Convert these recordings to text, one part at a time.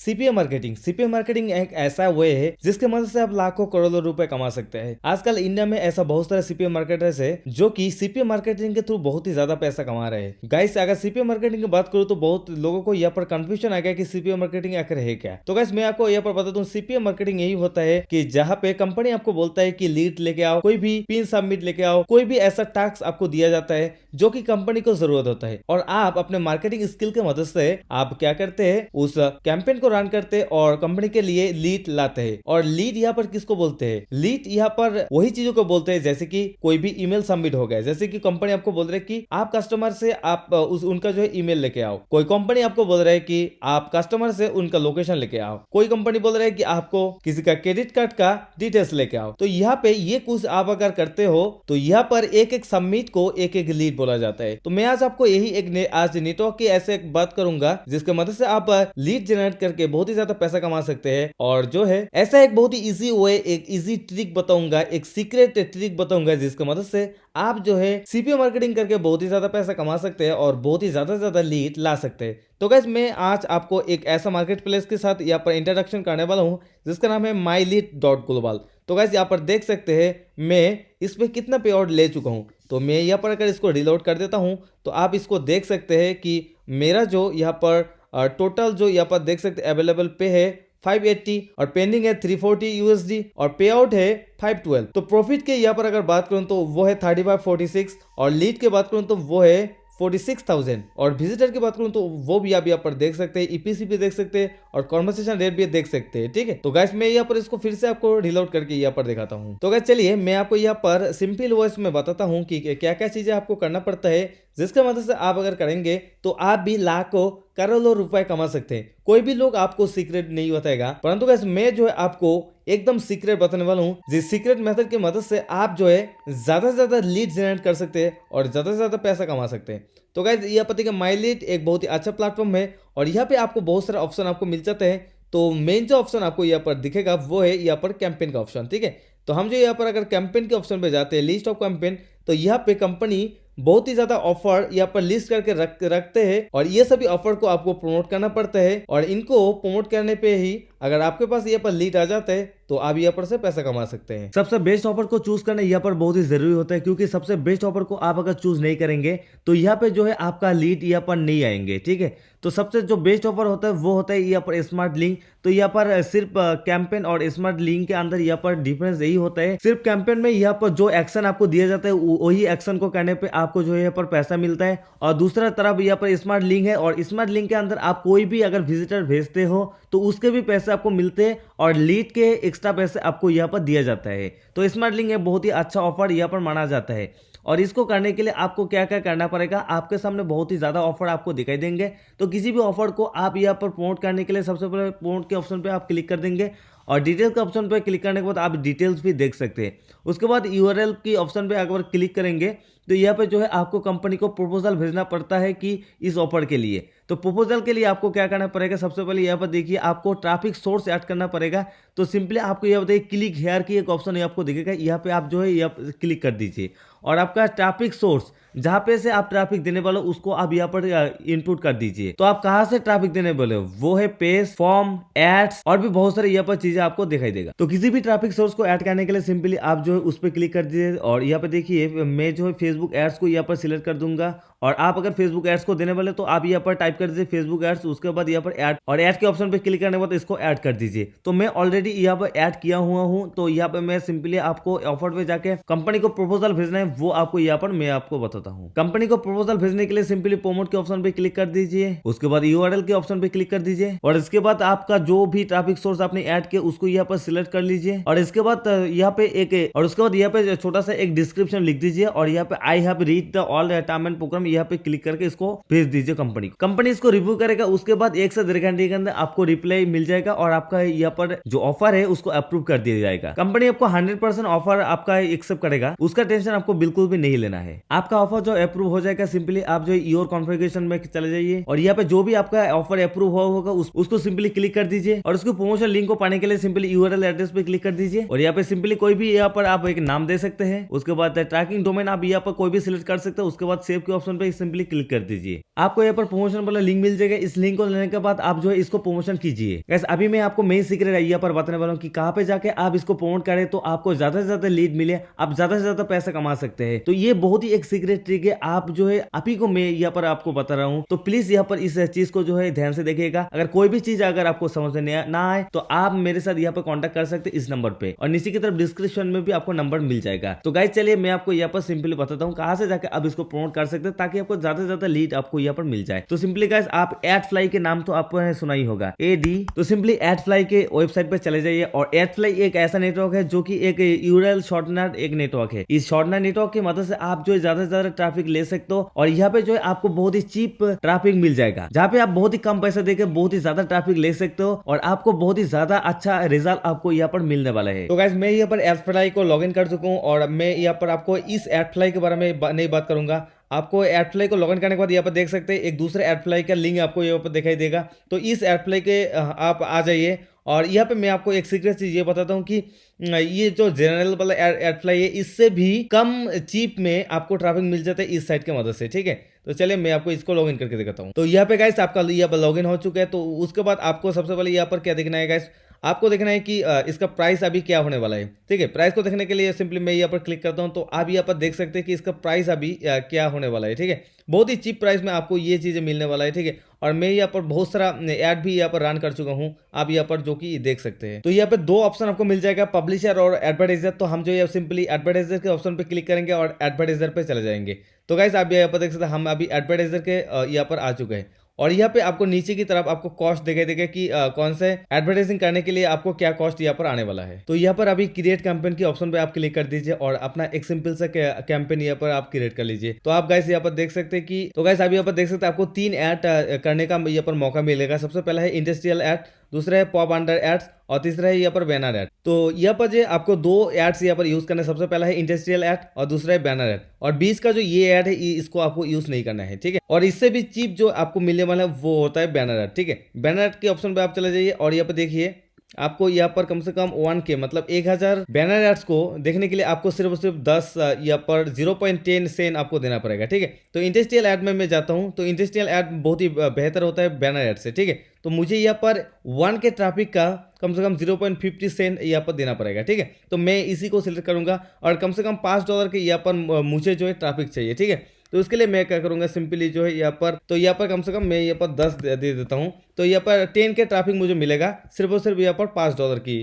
CPA marketing एक ऐसा वे है जिसके मदद से आप लाखों करोड़ों रुपए कमा सकते हैं। आजकल इंडिया में ऐसा बहुत सारे सीपीए मार्केटर्स है जो कि सीपीए मार्केटिंग के थ्रू बहुत ही ज्यादा पैसा कमा रहे हैं। गाइस, अगर सीपीए मार्केटिंग की बात करूं तो बहुत लोगों को यहाँ पर कंफ्यूजन आ गया कि सीपीए मार्केटिंग आखिर है क्या। तो गाइस, मैं आपको यहाँ पर बता दूं, सीपीए मार्केटिंग यही होता है कि जहाँ पे कंपनी आपको बोलता है कि लीड लेके आओ, कोई भी पिन सबमिट लेके आओ, कोई भी ऐसा टास्क आपको दिया जाता है जो कि कंपनी को जरूरत होता है, और आप अपने मार्केटिंग स्किल के मदद से आप क्या करते हैं, उस कैंपेन को रन करते हैं और कंपनी के लिए लीड लाते हैं। और लीड यहाँ पर किसको बोलते हैं? लीड यहाँ पर वही चीजों को बोलते हैं जैसे कि कोई भी ईमेल सबमिट हो गया, जैसे कि कंपनी आपको बोल रही है कि आप कस्टमर से आप उनका जो है ईमेल लेके आओ, कोई कंपनी आपको बोल रहा है कि आप कस्टमर से उनका लोकेशन लेके आओ, कोई कंपनी बोल रहा है कि आपको किसी का क्रेडिट कार्ड का डिटेल्स लेके आओ। तो यहाँ पे ये कुछ आप अगर करते हो तो यहाँ पर एक एक सबमिट को एक एक लीड बोला जाता है। तो मैं आज आपको यही आज नेटवर्क की ऐसे एक बात करूंगा जिसके मदद से आप लीड जनरेट करके बहुत ही ज्यादा पैसा कमा सकते हैं। और जो है ऐसा एक बहुत ही इजी वे, एक इजी ट्रिक बताऊंगा, एक सीक्रेट ट्रिक बताऊंगा जिसकी मदद से आप जो है सीपीए मार्केटिंग करके बहुत ही ज्यादा पैसा कमा सकते हैं और बहुत ही ज्यादा लीड ला सकते हैं। तो गाइस, मैं आज आपको एक ऐसा मार्केट प्लेस के साथ यहाँ पर इंट्रोडक्शन करने वाला हूँ जिसका नाम है mylead.global। तो गाइस, यहाँ पर देख सकते हैं मैं इस पे कितना पे आउट ले चुका हूँ। तो मैं यहाँ पर अगर इसको रिलोड कर देता हूँ तो आप इसको देख सकते हैं कि मेरा जो यहाँ पर टोटल जो यहाँ पर देख सकते हैं अवेलेबल पे है 580 और पेंडिंग है 340 यूएसडी और पे आउट है 512। तो प्रॉफिट के यहाँ पर अगर बात करूं तो वो है 3546 और लीड के बात करूं तो वो है 46,000 और विजिटर की बात करूं तो वो भी आप यहाँ पर देख सकते हैं, ईपीसी भी देख सकते हैं और कॉन्वर्सेशन रेट भी देख सकते हैं। ठीक है, तो गाइस मैं यहाँ पर इसको फिर से आपको रिलोड करके यहाँ पर दिखाता हूँ। तो गाइस चलिए मैं आपको यहाँ पर सिंपल वॉइस में बताता हूँ कि क्या क्या चीजें आपको करना पड़ता है जिसके मदद से आप अगर करेंगे तो आप भी लाखों करोड़ों रुपए कमा सकते हैं। कोई भी लोग आपको सीक्रेट नहीं बताएगा, परंतु गाइस मैं जो है आपको एकदम सीक्रेट बताने वाला हूँ जिस सीक्रेट मेथड की मदद से आप जो है ज्यादा से ज्यादा लीड जनरेट कर सकते हैं और ज्यादा से ज्यादा पैसा कमा सकते हैं। तो गाइस यह पता है कि माईलीड एक बहुत ही अच्छा प्लेटफॉर्म है और यहाँ पे आपको बहुत सारे ऑप्शन आपको मिल जाते हैं। तो मेन जो ऑप्शन आपको यहाँ पर दिखेगा वो है यहाँ पर कैंपेन का ऑप्शन। ठीक है, तो हम जो यहाँ पर अगर कैंपेन के ऑप्शन पे जाते हैं, लिस्ट ऑफ कैंपेन, तो यहाँ पे कंपनी बहुत ही ज्यादा ऑफर यहाँ पर लिस्ट करके रखते हैं और ये सभी ऑफर को आपको प्रमोट करना पड़ता है और इनको प्रमोट करने पे ही अगर आपके पास यहाँ पर लीड आ जाता है तो आप यहाँ पर से पैसा कमा सकते हैं। सबसे बेस्ट ऑफर को चूज करना यहाँ पर बहुत ही जरूरी होता है क्योंकि सबसे बेस्ट ऑफर को आप अगर चूज नहीं करेंगे तो यहाँ पे जो है आपका लीड यहाँ पर नहीं आएंगे। ठीक है, तो सबसे जो बेस्ट ऑफर होता है वो होता है यहाँ पर स्मार्ट लिंक। तो यहाँ पर सिर्फ कैंपेन और स्मार्ट लिंक के अंदर यहाँ पर डिफरेंस यही होता है, सिर्फ कैंपेन में यहाँ पर जो एक्शन आपको दिया जाता है वही एक्शन को करने पे आपको जो है यहाँ पर पैसा मिलता है और दूसरा तरफ यहाँ पर स्मार्ट लिंक है और स्मार्ट लिंक के अंदर आप कोई भी अगर विजिटर भेजते हो तो उसके भी पैसे आपको मिलते हैं और लीड के एक्स्ट्रा पैसे आपको यहाँ पर दिया जाता है। तो स्मार्ट लिंक एक बहुत ही अच्छा ऑफर यहाँ पर माना जाता है और इसको करने के लिए आपको क्या क्या करना पड़ेगा, आपके सामने बहुत ही ज्यादा ऑफर आपको दिखाई देंगे। तो किसी भी ऑफर को आप यहाँ पर प्रमोट करने के लिए सबसे पहले प्रमोट के ऑप्शन पे आप क्लिक कर देंगे और डिटेल्स के ऑप्शन पे क्लिक करने के बाद आप डिटेल्स भी देख सकते हैं। उसके बाद यूआरएल की ऑप्शन पे अगर क्लिक करेंगे तो यहाँ पे जो है आपको कंपनी को प्रपोजल भेजना पड़ता है कि इस ऑफर के लिए। तो प्रपोजल के लिए आपको क्या करना पड़ेगा, सबसे पहले यहाँ पर देखिए आपको ट्रैफिक सोर्स ऐड करना पड़ेगा। तो सिंपली आपको यहाँ बताइए क्लिक हेयर की एक ऑप्शन आपको दिखेगा, यहाँ पे आप जो है यहाँ क्लिक कर दीजिए और आपका ट्रैफिक सोर्स जहां पे से आप ट्रैफिक देने वाले हो उसको आप यहाँ पर इनपुट कर दीजिए। तो आप कहां से ट्रैफिक देने वाले हो वो है पेज, फॉर्म, एड्स और भी बहुत सारी यहाँ पर चीजें आपको दिखाई देगा। तो किसी भी ट्रैफिक सोर्स को ऐड करने के लिए सिंपली आप जो है उस पर क्लिक कर दीजिए और यहाँ पे देखिए मैं जो है फेसबुक एड्स को यहाँ पर सिलेक्ट कर दूंगा और आप अगर फेसबुक एड्स को देने वाले तो आप यहाँ पर टाइप कर दीजिए फेसबुक एड्स, उसके बाद यहाँ पर ऐड और ऐड के ऑप्शन पे क्लिक करने के बाद इसको ऐड कर दीजिए। तो मैं ऑलरेडी यहाँ पर ऐड किया हुआ हूँ तो यहाँ पे मैं सिंपली आपको ऑफर पे जाके कंपनी को प्रपोजल भेजना है वो आपको यहाँ पर मैं आपको बताता हूँ। कंपनी को प्रपोजल भेजने के लिए सिंपली प्रमोट के ऑप्शन पे क्लिक कर दीजिए, उसके बाद यूआरएल के ऑप्शन पे क्लिक कर दीजिए और इसके बाद आपका जो भी ट्रैफिक सोर्स आपने ऐड किया उसको यहाँ पर सिलेक्ट कर लीजिए और इसके बाद यहाँ पे एक और उसके बाद यहाँ पे छोटा सा एक डिस्क्रिप्शन लिख दीजिए और यहाँ पे I have read the all term and program यहाँ पे क्लिक करके इसको भेज दीजिए कंपनी को। कंपनी इसको रिव्यू करेगा, उसके बाद 1 से 1.5 घंटे के अंदर आपको रिप्लाई मिल जाएगा और आपका यहाँ पर जो ऑफर है उसको अप्रूव कर दिया जाएगा। कंपनी आपको 100% ऑफर आपका एक्सेप्ट करेगा, उसका टेंशन आपको बिल्कुल भी नहीं लेना है। आपका ऑफर जो अप्रूव हो जाएगा, सिंपली आप जो योर कॉन्फ़िगरेशन में चले जाइए और यहाँ पे जो भी आपका ऑफर अप्रूव हुआ होगा उसको सिंपली क्लिक कर दीजिए और उसको प्रमोशन लिंक को पाने के लिए सिंपली यूआरएल एड्रेस पे क्लिक कर दीजिए और यहाँ पे सिंपली कोई भी यहाँ पर आप एक नाम दे सकते हैं। उसके बाद ट्रैकिंग डोमेन आप यहाँ पर कोई भी सिलेक्ट कर सकते हैं। उसके बाद सेव के ऑप्शन पे सिंपली क्लिक कर दीजिए। आपको यहाँ पर प्रमोशन वाला लिंक मिल जाएगा। इस लिंक को लेने के बाद आप जो है इसको प्रमोशन कीजिए। गाइस अभी मैं आपको मेन सीक्रेट यहाँ पर बताने वाला हूँ कि कहाँ पे जाके आप इसको प्रमोट करें तो आपको ज्यादा से ज्यादा लीड मिले, आप ज्यादा से ज्यादा पैसा कमा सकते हैं। तो ये बहुत ही एक सीक्रेट ट्रिक है, आप जो है आप ही को मैं यहाँ पर आपको बता रहा हूँ। तो प्लीज यहाँ पर इस चीज को जो है ध्यान से देखिएगा। अगर कोई भी चीज अगर आपको समझ में ना आए तो आप मेरे साथ यहाँ पर कॉन्टेक्ट कर सकते हैं इस नंबर पे और नीचे की तरफ डिस्क्रिप्शन में भी आपको नंबर मिल जाएगा। तो गाइस चलिए मैं आपको यहाँ पर सिंपली बताता हूँ कहाँ से जाकर आप इसको प्रमोट कर सकते हैं ताकि आपको ज्यादा से ज्यादा लीड आपको यहाँ पर मिल जाए। तो सिंपली गाइस आप एडफ्लाई के नाम तो आपने सुना ही होगा, एडी। तो सिंपली एडफ्लाई के वेबसाइट पे चले जाइए और एडफ्लाई एक ऐसा नेटवर्क है जो कि एक यूआरएल शॉर्टनर एक नेटवर्क है। इस शॉर्टनर नेटवर्क की मदद से आप जो है ज्यादा से ज्यादा ट्रैफिक ले सकते हो और यहाँ पे जो है आपको बहुत ही चीप ट्रैफिक मिल जाएगा, जहाँ पे आप बहुत ही कम पैसा देकर बहुत ही ज्यादा ट्रैफिक ले सकते हो और आपको बहुत ही ज्यादा अच्छा रिजल्ट आपको यहाँ पर मिलने वाला है। तो गाइस मैं यहाँ पर एडफ्लाई को लॉग इन कर चुका हूँ और मैं यहाँ पर आपको इस एडफ्लाई के बारे में नहीं बात करूंगा। आपको एडफ्लाई को लॉगिन करने के बाद यहाँ पर देख सकते हैं एक दूसरे एडफ्लाई का लिंक आपको यहाँ पर दिखाई देगा। तो इस एडफ्लाई के आप आ जाइए और यहाँ पे मैं आपको एक सीक्रेट चीज ये बताता हूँ कि ये जो जनरल वाला एडफ्लाई है इससे भी कम चीप में आपको ट्रैफिक मिल जाता है इस साइट की मदद से, ठीक है। तो चलिए मैं आपको इसको लॉगिन करके दिखाता हूँ। तो यहाँ पे गाइस आपका यहाँ पर लॉगिन हो चुका है। तो उसके बाद आपको सबसे पहले यहाँ पर क्या देखना है गाइस, आपको देखना है कि इसका प्राइस अभी क्या होने वाला है, ठीक है। प्राइस को देखने के लिए सिंपली मैं यहाँ पर क्लिक करता हूँ तो आप यहाँ पर देख सकते हैं कि इसका प्राइस अभी क्या होने वाला है, ठीक है। बहुत ही चीप प्राइस में आपको ये चीज़ें मिलने वाला है, ठीक है। और मैं यहाँ पर बहुत सारा ऐड भी यहाँ पर रन कर चुका हूँ, आप यहाँ पर जो कि देख सकते हैं। तो यहाँ पे दो ऑप्शन आपको मिल जाएगा, पब्लिशर और एडवर्टाइजर। तो हम जो है सिंपली एडवर्टाइजर के ऑप्शन पे क्लिक करेंगे और एडवर्टाइजर पे चले जाएंगे। तो गाइस आप यहाँ पर देख सकते हैं हम अभी एडवर्टाइजर के यहाँ पर आ चुके हैं और यहाँ पे आपको नीचे की तरफ आपको कॉस्ट दिखाई देगा कि कौन से एडवर्टाइजिंग करने के लिए आपको क्या कॉस्ट यहाँ पर आने वाला है। तो यहाँ पर अभी क्रिएट कैंपेन के ऑप्शन पे आप क्लिक कर दीजिए और अपना एक सिंपल सा कैंपेन यहाँ पर आप क्रिएट कर लीजिए। तो आप गाइस यहाँ पर देख सकते हैं कि तो गाइस आप यहाँ पर देख सकते हैं आपको 3 ऐड करने का यहाँ पर मौका मिलेगा। सबसे पहला है इंडस्ट्रियल ऐड, दूसरा है पॉप अंडर एड्स और तीसरा है यहाँ पर बैनर ऐड। तो यहाँ पर जो आपको 2 एड्स यहाँ पर यूज करना है, सबसे पहला है इंडस्ट्रियल ऐड और दूसरा है बैनर ऐड और 20 का जो ये ऐड है इसको आपको यूज नहीं करना है, ठीक है। और इससे भी चीप जो आपको मिलने वाला है वो होता है बैनर ऐड, ठीक है। बैनर ऐड के ऑप्शन पे आप चले जाइए और यहाँ पर देखिए आपको यहाँ पर कम से कम 1K मतलब 1000 बैनर एड्स को देखने के लिए आपको सिर्फ 10 यहाँ पर 0.10 सेंट आपको देना पड़ेगा, ठीक है। तो इंडस्ट्रियल ऐड में मैं जाता हूँ तो इंडस्ट्रियल ऐड बहुत ही बेहतर होता है बैनर ऐड से, ठीक है। तो मुझे यहाँ पर 1K ट्रैफिक का कम से कम 0.50 सेंट यहाँ पर देना पड़ेगा, ठीक है। तो मैं इसी को सिलेक्ट करूंगा और कम से कम $5 के यहाँ पर मुझे जो है ट्रैफिक चाहिए, ठीक है। तो उसके लिए मैं क्या करूंगा सिंपली जो है यहाँ पर तो यहाँ पर कम से कम मैं यहाँ पर 10 दे देता हूँ। तो यहाँ पर 10 के ट्रैफिक मुझे मिलेगा सिर्फ और सिर्फ यहाँ पर $5 की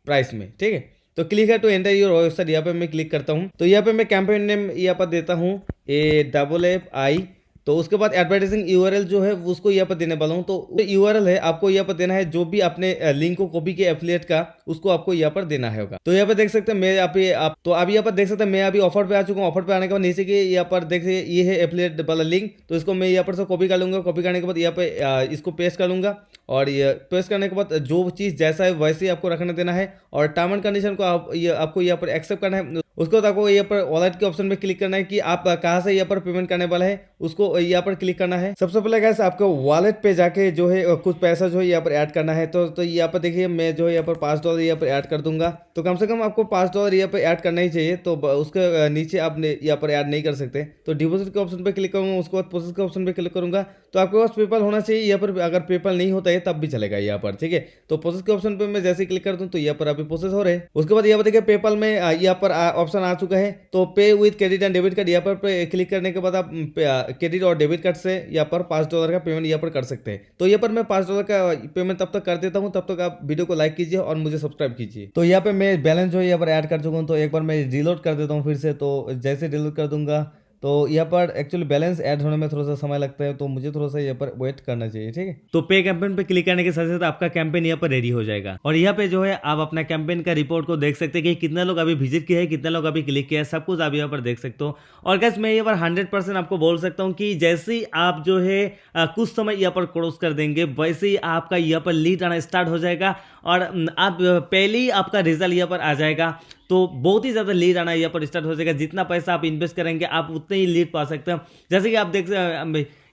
प्राइस में, ठीक है। तो क्लिक है टू एंटर योर वेबसाइट, यहाँ पे मैं क्लिक करता हूँ। तो यहाँ पे मैं कैंपेन नेम यहाँ पर देता हूँ AFFI। तो उसके बाद एडवर्टाइजिंग यूआरएल जो है उसको यहाँ पर देने वाला हूँ। तो यूआरएल है आपको यहाँ पर देना है जो भी अपने लिंक को कॉपी किया एफिलिएट का उसको आपको यहाँ पर देना है होगा। तो यहाँ पर देख सकते हैं मैं आप तो अभी यहाँ पर देख सकते हैं मैं अभी ऑफर पे आ चुका हूँ। ऑफर पे आने के बाद नीचे के यहाँ पर देखिए ये है एफिलिएट वाला लिंक। तो इसको मैं यहाँ पर से कॉपी कर लूंगा। कॉपी करने के बाद यहाँ पे इसको पेस्ट कर लूंगा और ये पेस्ट करने के बाद जो चीज़ जैसा है वैसे ही आपको रखने देना है और टर्म एंड कंडीशन को आपको यहाँ पर एक्सेप्ट करना है। उसको आपको यहाँ पर वॉलेट के ऑप्शन पे क्लिक करना है कि आप कहाँ से यहाँ पर पेमेंट करने वाला है उसको यहाँ पर क्लिक करना है। सबसे पहले गाइस आपको वॉलेट पे जाके जो है कुछ पैसा जो है यहाँ पर ऐड करना है। तो यहाँ पर देखिए मैं जो है यहाँ पर $5 यहाँ पर ऐड कर दूंगा। तो कम से कम आपको $5 यहाँ पर ऐड करना ही चाहिए। तो उसके नीचे आप यहाँ पर ऐड नहीं कर सकते। तो डिपॉजिट के ऑप्शन पे क्लिक करूंगा, उसके बाद प्रोसेस के ऑप्शन पे क्लिक करूंगा। तो आपके पास पेपल होना चाहिए यहाँ पर, अगर पेपल नहीं होता है तब भी चलेगा यहाँ पर, ठीक है। तो प्रोसेस के ऑप्शन पे मैं जैसे क्लिक कर दूं तो यहाँ पर अभी प्रोसेस हो रहे हैं। उसके बाद यहाँ पर देखिए पेपल में यहाँ पर ऑप्शन आ चुका है। तो पे with credit and debit card यहाँ पर क्लिक करने के बाद आप क्रेडिट और डेबिट कार्ड से यहाँ पर $5 का पेमेंट यहाँ पर कर सकते हैं। तो यहाँ पर मैं $5 का पेमेंट तब तक कर देता हूँ, तब तक आप वीडियो को लाइक कीजिए और मुझे सब्सक्राइब कीजिए। तो यहाँ पे मैं बैलेंस जो है यहाँ पर ऐड कर चुका हूँ। तो एक बार मैं रिलोड कर देता हूँ फिर से। तो जैसे रिलोड कर दूंगा तो यहाँ पर एक्चुअली बैलेंस ऐड होने में थोड़ा सा समय लगता है, तो मुझे थोड़ा सा यहाँ पर वेट करना चाहिए, ठीक है। तो पे कैंपेन पे क्लिक करने के साथ साथ आपका कैंपेन यहाँ पर रेडी हो जाएगा और यहाँ पे जो है आप अपना कैंपेन का रिपोर्ट को देख सकते हैं कि कितने लोग अभी विजिट किया है, कितने लोग अभी क्लिक किया है, सब कुछ आप यहाँ पर देख सकते हो। और गाइस मैं यहाँ पर 100% आपको बोल सकता हूँ कि जैसे ही आप जो है कुछ समय यहाँ पर क्रॉस कर देंगे वैसे ही आपका यहाँ पर लीड आना स्टार्ट हो जाएगा और आप पहले ही आपका रिजल्ट यहाँ पर आ जाएगा। तो बहुत ही ज़्यादा लीड आना यहाँ पर स्टार्ट हो जाएगा। जितना पैसा आप इन्वेस्ट करेंगे आप उतने ही लीड पा सकते हैं। जैसे कि आप देख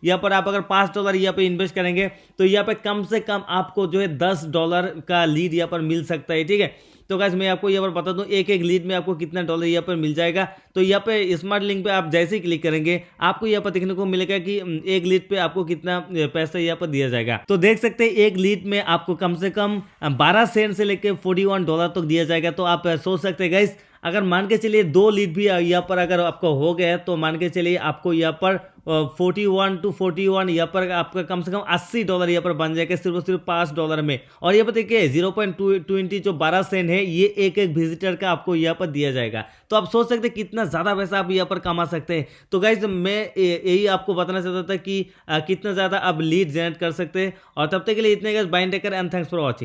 यहाँ पर आप अगर $5 यहाँ पे इन्वेस्ट करेंगे तो यहाँ पे कम से कम आपको जो है $10 का लीड यहाँ पर मिल सकता है, ठीक है। तो गाइस मैं आपको यहाँ पर बता दूं एक एक लीड में आपको कितना डॉलर यहाँ पर मिल जाएगा। तो यहाँ पे स्मार्ट लिंक पे आप जैसे ही क्लिक करेंगे आपको यहाँ पर देखने को मिलेगा कि एक लीड पे आपको कितना पैसा यहाँ पर दिया जाएगा। तो देख सकते हैं एक लीड में आपको कम से कम 12 सेंट से लेकर $41 तक दिया जाएगा। तो आप सोच सकते हैं गाइस, अगर मान के चलिए 2 लीड भी यहाँ पर अगर आपको हो गया तो मान के चलिए आपको यहाँ पर 41 to 41 यहाँ पर आपका कम से कम $80 यहाँ पर बन जाएगा सिर्फ और सिर्फ $5 में। और यहाँ पर देखिए 0.20 जो 12 सेंट है ये एक एक विजिटर का आपको यहाँ पर दिया जाएगा। तो आप सोच सकते हैं कितना ज़्यादा पैसा आप यहाँ पर कमा सकते हैं। तो गाइस मैं यही आपको बताना चाहता था कि कितना ज़्यादा आप लीड जनरेट कर सकते हैं। और तब तक के लिए इतने guys, bye take care and thanks for watching.